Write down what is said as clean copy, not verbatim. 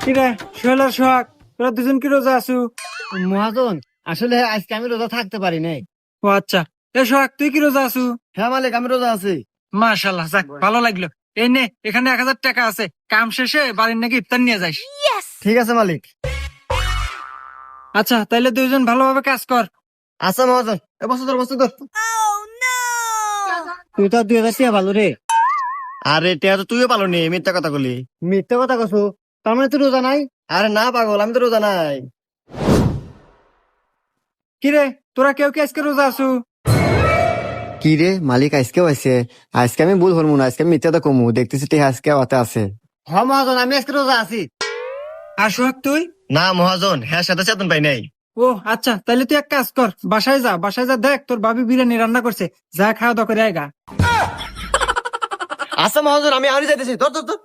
কিরে সোহেল আর সোহাগ, তোরা দুজন কি রোজা আছু? মহাজন, আসলে আজকে আমি রোজা থাকতে পারি নাই। ও আচ্ছা। এ সোহাগ, তুই কি রোজা আছু? হ্যাঁ মালিক, আমি রোজা আছি। মাশাল্লাহ, যাক ভালো লাগলো। এই নে, এখানে 1,000 টাকা আছে, কাম শেষে বাড়ির নাকি ইফতার নিয়ে যাইস। ঠিক আছে মালিক। আচ্ছা, তাইলে দুইজন ভালোভাবে কাজ কর। আচ্ছা মহাজন, এ বসে ধর বসে ধর। তুই তো 2,000 টাকা ভালো রে। আরে টিয়া তো তুইও পালো নি, মিথ্যা কথা বলি। মিথ্যা কথা কছো, তার মানে তুই রোজা নাই? আরে না পাগল, আমি তো রোজা নাই। কিরে, তোরা কেউ কি আজকে রোজা আছু? কি রে মালিক, আজকেও আছে? আজকে আমি ভুল হরমু না, আজকে আমি মিথ্যা কমু, দেখতেছি টিয়া আজকে হাতে আছে। হ্যাঁ মহাজন, আমি আজকে রোজা আছি। আর সোহাগ তুই? না মহাজন, হ্যাঁ সাথে চেতন পাই নাই। ও আচ্ছা, তাইলে তুই এক কাজ কর, বাসায় যা, বাসায় যা, দেখ তোর ভাবি বিরিয়ানি রান্না করছে, যা খাওয়া দাওয়া করে আয়গা। আচ্ছা মহাজন, আমি আরই যাইতেছি, ধর ধর ধর।